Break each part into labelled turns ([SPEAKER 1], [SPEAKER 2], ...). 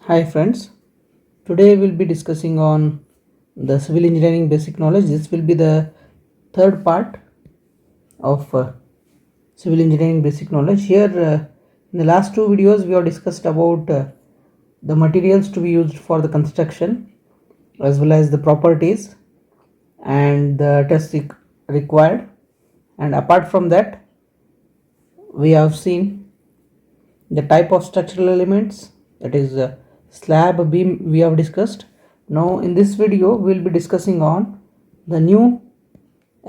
[SPEAKER 1] Hi friends, today we'll be discussing on the civil engineering basic knowledge. This will be the third part of civil engineering basic knowledge. Here in the last two videos we have discussed about the materials to be used for the construction as well as the properties and the tests required, and apart from that we have seen the type of structural elements, that is slab, beam we have discussed. Now in this video we will be discussing on the new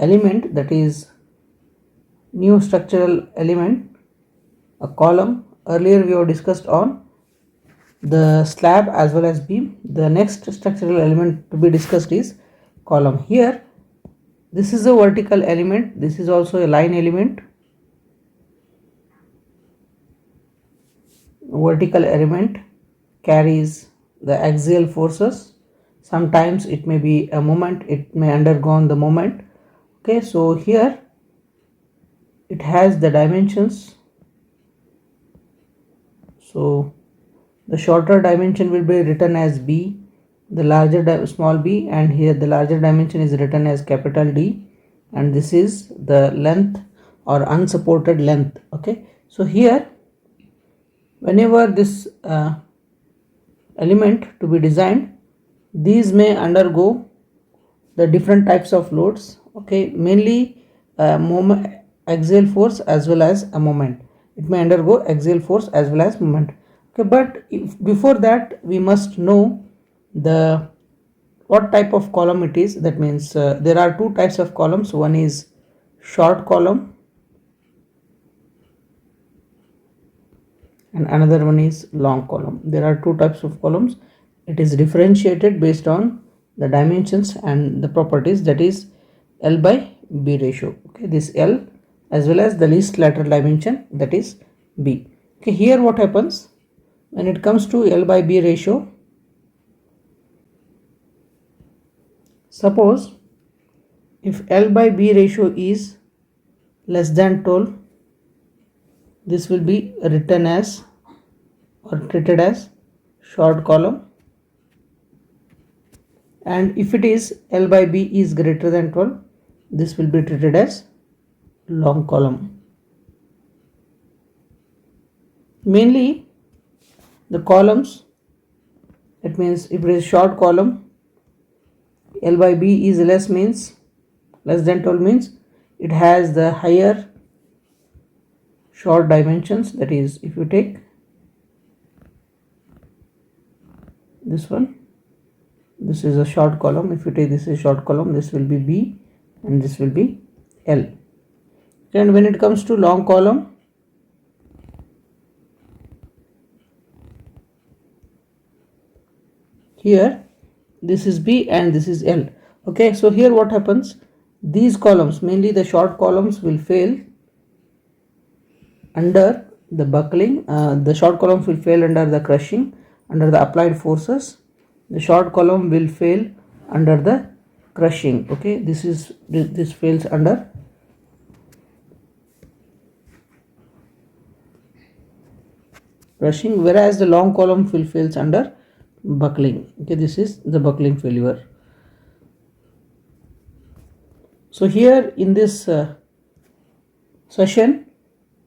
[SPEAKER 1] element, that is new structural element, a column. Earlier we have discussed on the slab as well as beam. The next structural element to be discussed is column. Here this is a vertical element, this is also a line element. Vertical element carries the axial forces. Sometimes it may be a moment, it may undergo the moment. Okay, so here it has the dimensions. So the shorter dimension will be written as b, the larger small b, and here the larger dimension is written as capital D, and this is the length or unsupported length. Okay, so here whenever this element to be designed, these may undergo the different types of loads. Okay, mainly moment, axial force as well as a moment. It may undergo axial force as well as moment. Okay, but before that we must know the what type of column it is. That means there are two types of columns. One is short column and another one is long column. There are two types of columns. It is differentiated based on the dimensions and the properties, that is L by B ratio. Okay, this L as well as the least lateral dimension, that is B. Okay, here what happens when it comes to L by B ratio? Suppose if L by B ratio is less than 12, this will be written as or treated as short column, and if it is L by B is greater than 12, this will be treated as long column. Mainly the columns, it means if it is short column, L by B is less, means less than 12 means it has the higher short dimensions. That is, if you take this one, this is a short column. If you take this is a short column, this will be B and this will be L. And when it comes to long column, here this is B and this is L. Okay, so here what happens, these columns, mainly the short columns, will fail under the buckling. The short columns will fail under the crushing, under the applied forces. The short column will fail under the crushing. Okay, this fails under crushing, whereas the long column will fails under buckling. Okay, this is the buckling failure. So here in this session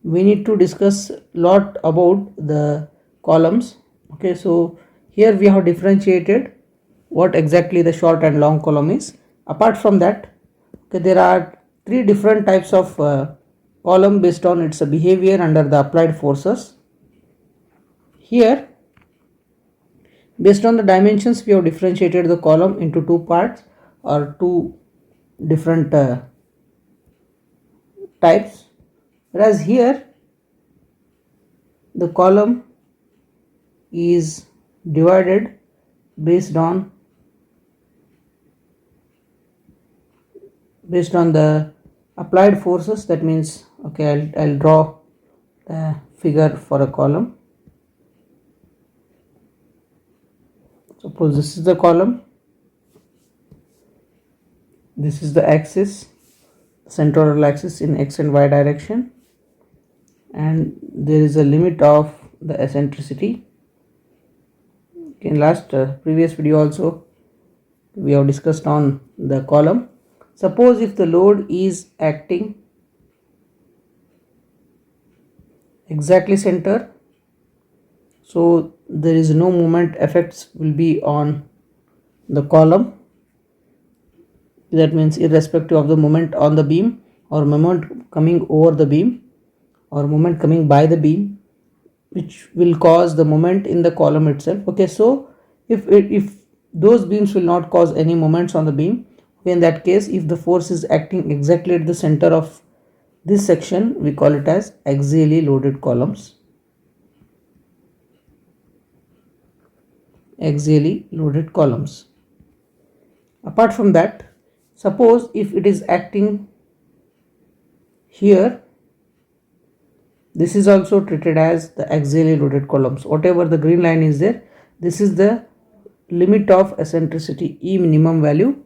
[SPEAKER 1] we need to discuss lot about the columns. Okay, so here we have differentiated what exactly the short and long column is. Apart from that, okay, there are three different types of column based on its behavior under the applied forces. Here, based on the dimensions, we have differentiated the column into two parts or two different types, whereas here the column is divided based on the applied forces. That means, okay, I'll draw the figure for a column. Suppose this is the column, this is the axis, central axis in x and y direction, and there is a limit of the eccentricity. In last previous video also we have discussed on the column. Suppose if the load is acting exactly center, so there is no moment effects will be on the column. That means irrespective of the moment on the beam or moment coming over the beam or moment coming by the beam, which will cause the moment in the column itself. Okay, so if those beams will not cause any moments on the beam, in that case, if the force is acting exactly at the center of this section, we call it as axially loaded columns. Axially loaded columns. Apart from that, suppose if it is acting here, this is also treated as the axially loaded columns. Whatever the green line is there, this is the limit of eccentricity, E minimum value.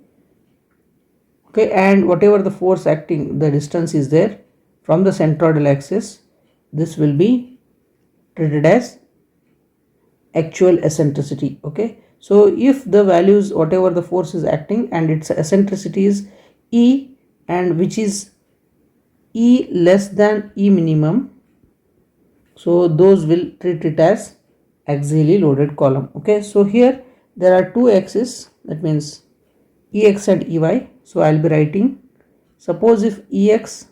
[SPEAKER 1] Okay, and whatever the force acting, the distance is there from the centroidal axis, this will be treated as actual eccentricity. Okay, so if the values, whatever the force is acting and its eccentricity is E, and which is E less than E minimum, so those will treat it as axially loaded column. Okay, so here there are two axes, that means Ex and Ey. So I'll be writing, suppose if Ex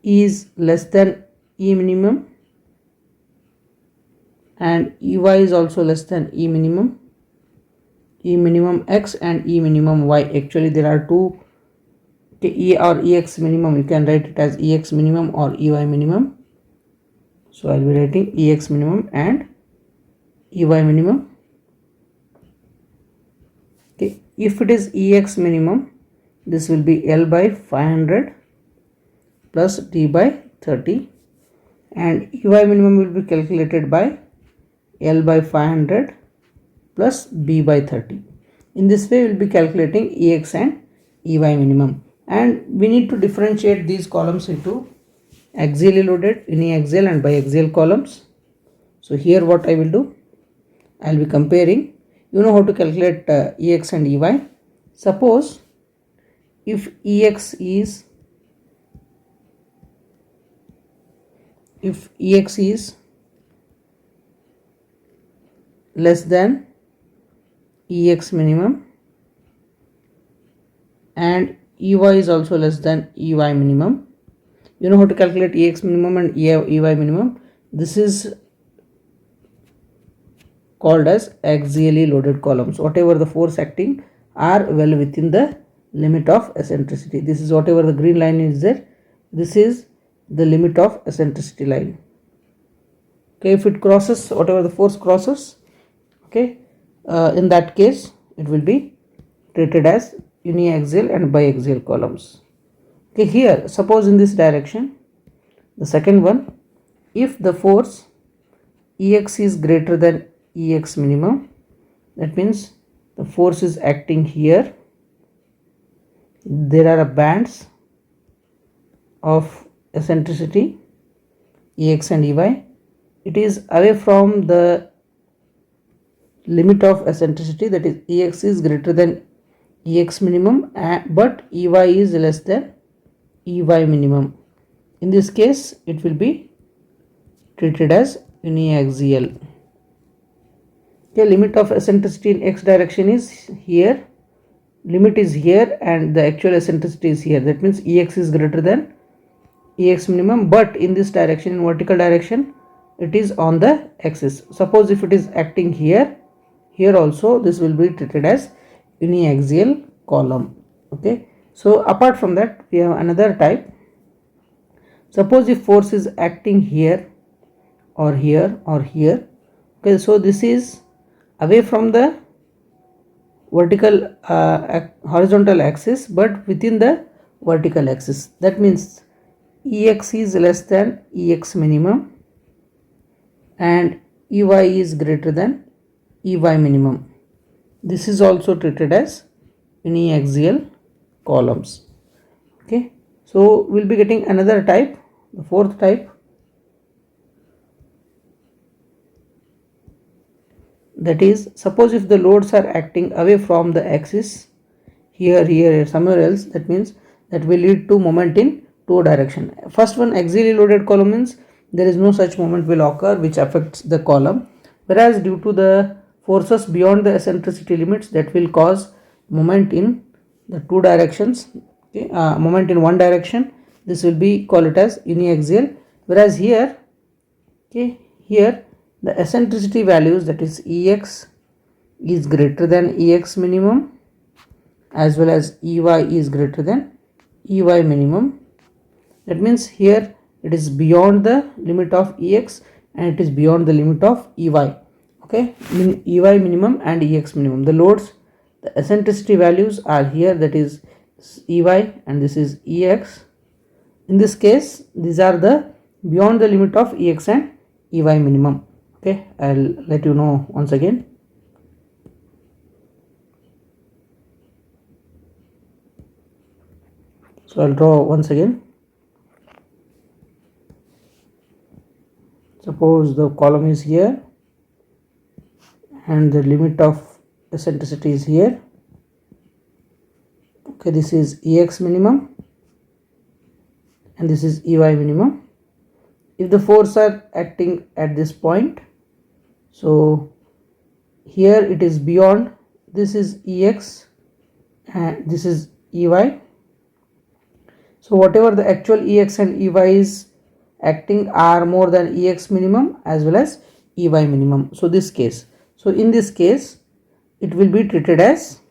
[SPEAKER 1] is less than E minimum and Ey is also less than E minimum x and E minimum y. Actually there are two, okay, E or Ex minimum, you can write it as Ex minimum or Ey minimum. So I'll be writing Ex minimum and Ey minimum. Okay, if it is Ex minimum, this will be L by 500 plus D by 30, and Ey minimum will be calculated by L by 500 plus B by 30. In this way we will be calculating Ex and Ey minimum, and we need to differentiate these columns into axially loaded, uniaxial and biaxial columns. So here what I will do, I will be comparing. You know how to calculate Ex and Ey. Suppose if Ex is less than Ex minimum and Ey is also less than Ey minimum, you know how to calculate Ex minimum and Ey minimum. This is called as axially loaded columns. Whatever the force acting are well within the limit of eccentricity. This is whatever the green line is there, this is the limit of eccentricity line. Okay, if it crosses, whatever the force crosses, okay, in that case it will be treated as uniaxial and biaxial columns. Okay, here suppose in this direction, the second one, if the force Ex is greater than Ex minimum, that means the force is acting here, there are bands of eccentricity Ex and Ey, it is away from the limit of eccentricity, that is Ex is greater than Ex minimum but Ey is less than Ey minimum. In this case it will be treated as uniaxial. Okay, limit of eccentricity in x direction is here, limit is here and the actual eccentricity is here, that means Ex is greater than Ex minimum, but in this direction, in vertical direction, it is on the axis. Suppose if it is acting here, here also this will be treated as uniaxial column. Okay, so apart from that we have another type. Suppose if force is acting here or here or here, okay, so this is away from the vertical horizontal axis but within the vertical axis, that means Ex is less than Ex minimum and Ey is greater than Ey minimum. This is also treated as uniaxial columns. Okay, so we'll be getting another type, the fourth type. That is, suppose if the loads are acting away from the axis, here, somewhere else, that means that will lead to moment in two direction. First one, axially loaded column, means there is no such moment will occur which affects the column, whereas due to the forces beyond the eccentricity limits, that will cause moment in the two directions. Okay, moment in one direction, this will be call it as uniaxial, whereas here, okay, here the eccentricity values, that is Ex is greater than Ex minimum, as well as Ey is greater than Ey minimum. That means here it is beyond the limit of Ex and it is beyond the limit of Ey. Okay, Ey minimum and Ex minimum. The loads, the eccentricity values are here, that is Ey and this is Ex. In this case, these are the beyond the limit of Ex and Ey minimum. Okay, I'll let you know once again. So I'll draw once again. Suppose the column is here and the limit of eccentricity is here. Okay, this is Ex minimum and this is Ey minimum. If the force are acting at this point, so here it is beyond, this is Ex and this is Ey. So whatever the actual Ex and Ey is acting are more than Ex minimum as well as Ey minimum. So this case, so in this case it will be treated as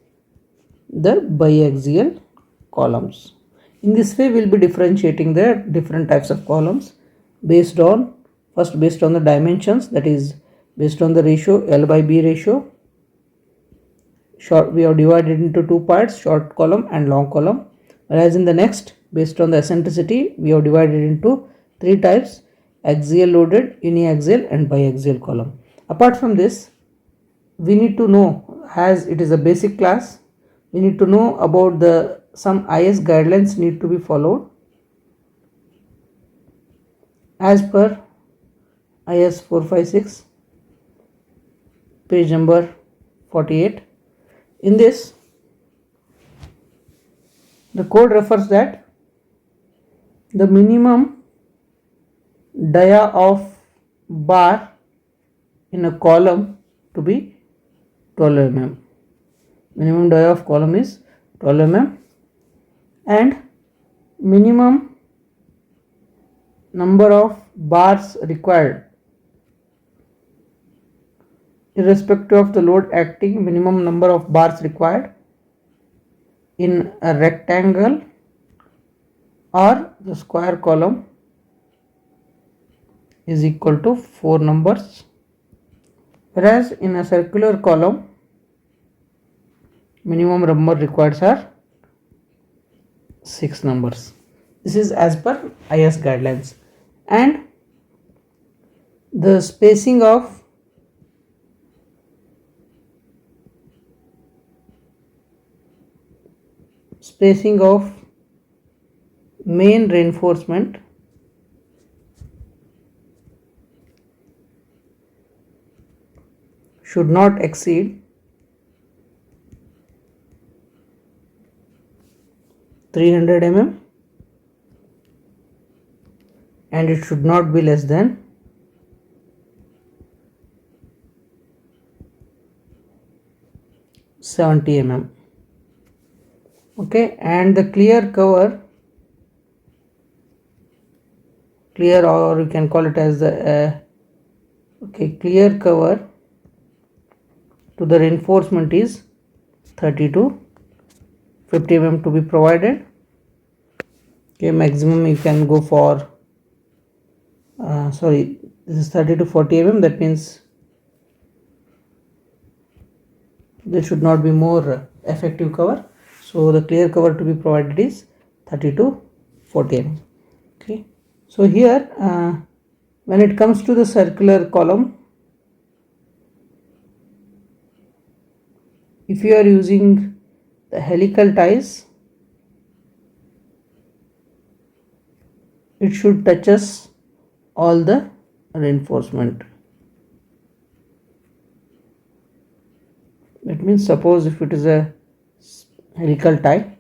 [SPEAKER 1] the biaxial columns. In this way we will be differentiating the different types of columns based on, first based on the dimensions, that is based on the ratio, L by B ratio. Short, we have divided into two parts, short column and long column, whereas in the next, based on the eccentricity, we have divided into three types: axial loaded, uniaxial and biaxial column. Apart from this, we need to know, as it is a basic class, we need to know about the some IS guidelines need to be followed as per IS 456 page number 48. In this, the code refers that the minimum dia of bar in a column to be 12 mm. Minimum dia of column is 12 mm and minimum number of bars required irrespective of the load acting, minimum number of bars required in a rectangle or the square column is equal to 4 numbers, whereas in a circular column minimum number required are 6 numbers. This is as per IS guidelines. And the spacing of main reinforcement should not exceed 300 mm and it should not be less than 70 mm. Okay, and the clear cover, clear, or you can call it as the clear cover to the reinforcement is 30 to 50 mm to be provided. Okay, maximum you can go for this is 30 to 40 mm, that means there should not be more effective cover. So the clear cover to be provided is 30 to 40 mm. Okay, so here when it comes to the circular column, if you are using the helical ties, it should touches all the reinforcement. That means suppose if it is a helical tie,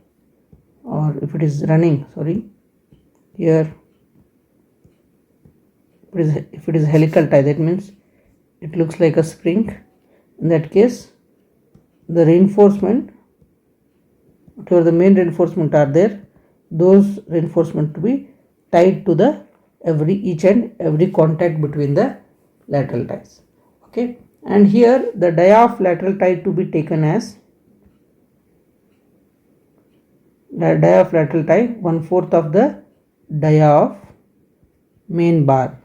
[SPEAKER 1] or if it is running, sorry, here if it is helical tie, that means it looks like a spring. In that case, the reinforcement, whatever the main reinforcement are there, those reinforcement to be tied to the each and every contact between the lateral ties. Okay, and here the dia of lateral tie to be taken as the dia of lateral tie 1/4 of the dia of main bar.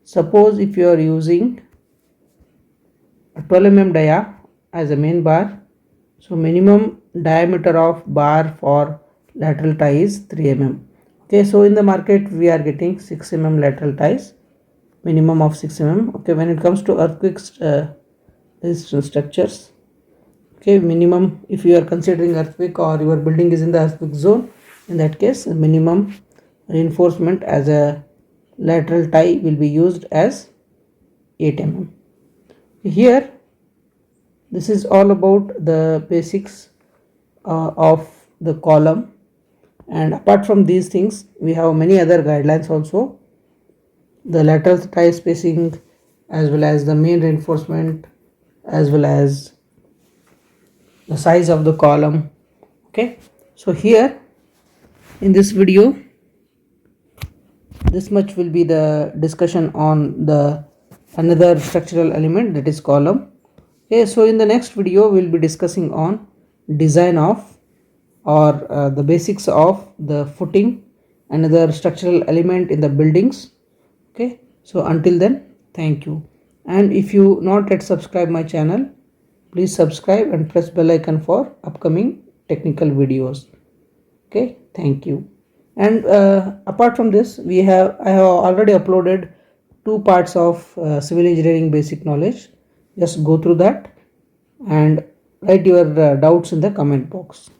[SPEAKER 1] Suppose if you are using a 12 mm dia as a main bar, so minimum diameter of bar for lateral tie is 3 mm. Okay, so in the market we are getting 6 mm lateral ties, minimum of 6 mm. Okay, when it comes to earthquakes resistance structures, okay, minimum, if you are considering earthquake or your building is in the earthquake zone, in that case minimum reinforcement as a lateral tie will be used as 8 mm. Here this is all about the basics of the column, and apart from these things we have many other guidelines also, the lateral tie spacing as well as the main reinforcement as well as the size of the column. Okay, so here in this video this much will be the discussion on the another structural element, that is column. Okay, so in the next video we'll be discussing on design of or the basics of the footing, another structural element in the buildings. Okay, so until then, thank you. And if you not yet subscribe my channel, please subscribe and press bell icon for upcoming technical videos. Okay, thank you. And apart from this, I have already uploaded 2 parts of civil engineering basic knowledge. Just go through that and write your doubts in the comment box.